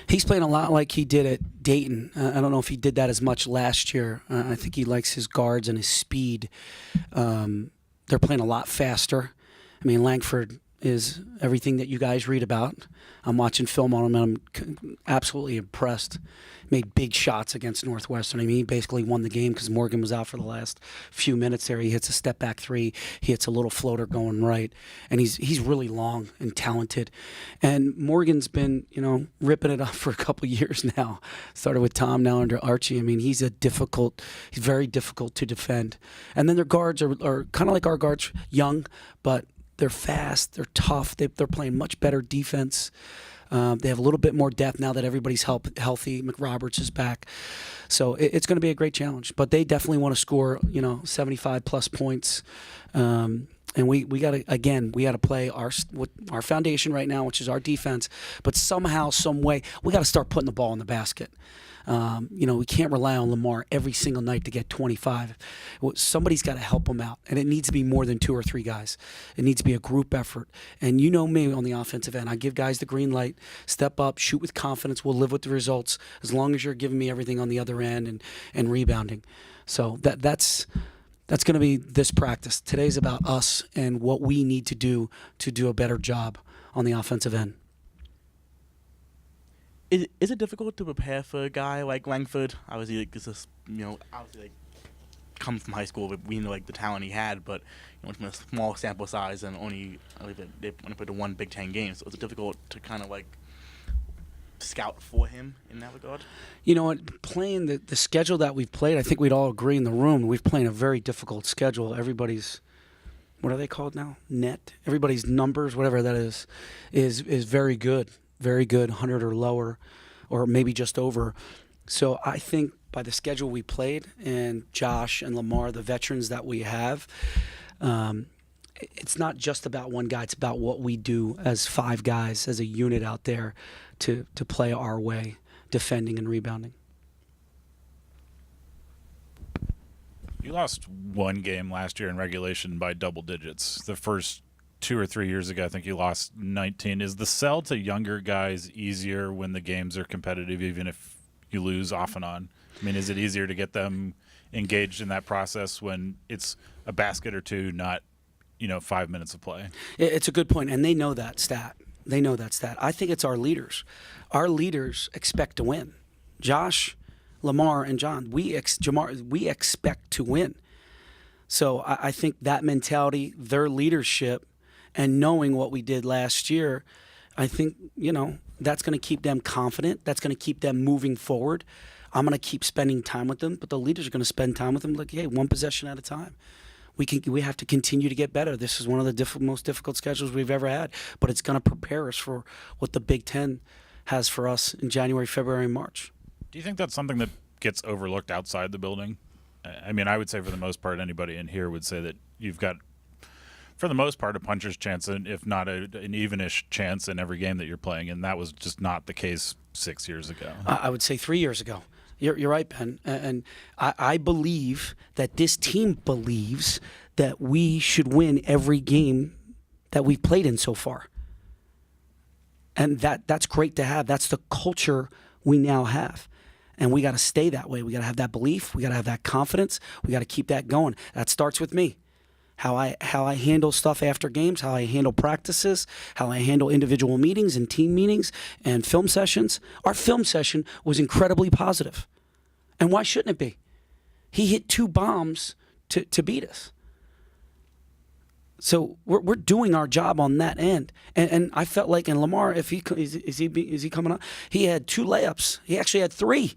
He's playing a lot like he did at Dayton. I don't know if he did that as much last year. I think he likes his guards and his speed. They're playing a lot faster. I mean, Langford is everything that you guys read about. I'm watching film on him, and I'm absolutely impressed. Made big shots against Northwestern. I mean, he basically won the game because Morgan was out for the last few minutes there. He hits a step-back three. He hits a little floater going right. And he's really long and talented. And Morgan's been, ripping it up for a couple years now. Started with Tom, now under Archie. I mean, he's very difficult to defend. And then their guards are kind of like our guards, young, but they're fast, they're tough, they're playing much better defense. They have a little bit more depth now that everybody's healthy. McRoberts is back. So it's going to be a great challenge. But they definitely want to score, 75-plus points. And we got to play our foundation right now, which is our defense. But somehow, some way, we got to start putting the ball in the basket. We can't rely on Lamar every single night to get 25. Somebody's got to help him out, and it needs to be more than 2 or 3 guys. It needs to be a group effort. And you know me on the offensive end. I give guys the green light, step up, shoot with confidence. We'll live with the results as long as you're giving me everything on the other end and rebounding. So that's going to be this practice. Today's about us and what we need to do a better job on the offensive end. Is it difficult to prepare for a guy like Langford? Obviously, comes from high school, but we know the talent he had, but from a small sample size and only they only played 1 Big Ten game, so it's difficult to kind of scout for him in that regard. You know what? Playing the schedule that we've played, I think we'd all agree in the room. We've played a very difficult schedule. Everybody's, what are they called now? Net. Everybody's numbers, whatever that is very good. Very good, 100 or lower, or maybe just over. So I think by the schedule we played and Josh and Lamar, the veterans that we have, it's not just about one guy. It's about what we do as 5 guys, as a unit out there to play our way, defending and rebounding. You lost 1 game last year in regulation by double digits. The first 2 or 3 years ago, I think you lost 19. Is the sell to younger guys easier when the games are competitive, even if you lose off and on? I mean, is it easier to get them engaged in that process when it's a basket or 2, not 5 minutes of play? It's a good point, and they know that stat. I think it's our leaders. Our leaders expect to win. Josh, Lamar, and John, we expect to win. So I think that mentality, their leadership, and knowing what we did last year, I think, that's going to keep them confident. That's going to keep them moving forward. I'm going to keep spending time with them, but the leaders are going to spend time with them hey, 1 possession at a time. We have to continue to get better. This is one of the most difficult schedules we've ever had, but it's going to prepare us for what the Big Ten has for us in January, February, and March. Do you think that's something that gets overlooked outside the building? I mean, I would say for the most part, anybody in here would say that you've got, for the most part, a puncher's chance, and if not an evenish chance in every game that you're playing, and that was just not the case 6 years ago. I would say 3 years ago. You're right, Ben. And I believe that this team believes that we should win every game that we've played in so far. And that's great to have. That's the culture we now have. And we got to stay that way. We got to have that belief. We got to have that confidence. We got to keep that going. That starts with me. How I handle stuff after games, how I handle practices, how I handle individual meetings and team meetings and film sessions. Our film session was incredibly positive. And why shouldn't it be? He hit 2 bombs to beat us. So we're doing our job on that end. And I felt like, and Lamar, if he is he coming up? He had 2 layups. He actually had 3.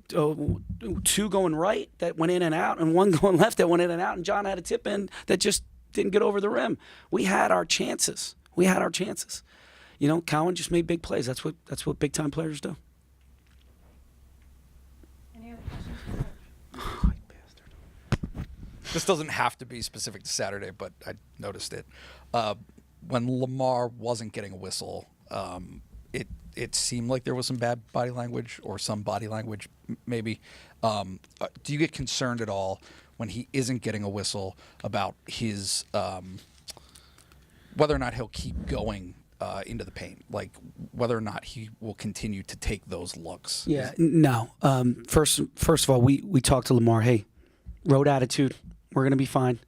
2 going right that went in and out, and 1 going left that went in and out, and John had a tip in that just didn't get over the rim. We had our chances. Cowan just made big plays. That's what big time players do. Any other questions? This doesn't have to be specific to Saturday, but I noticed it. When Lamar wasn't getting a whistle, it seemed like there was some bad body language or some body language maybe. Do you get concerned at all when he isn't getting a whistle about his whether or not he'll keep going into the paint. Like whether or not he will continue to take those looks. Yeah, no. First of all, we talked to Lamar. Hey, road attitude. We're gonna be fine.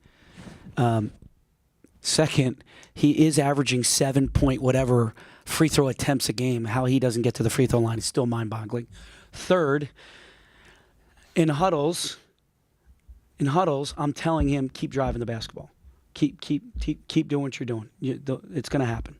Second, he is averaging 7 point whatever free throw attempts a game. How he doesn't get to the free throw line is still mind-boggling. Third, in huddles, I'm telling him keep driving the basketball. Keep doing what you're doing. It's gonna happen.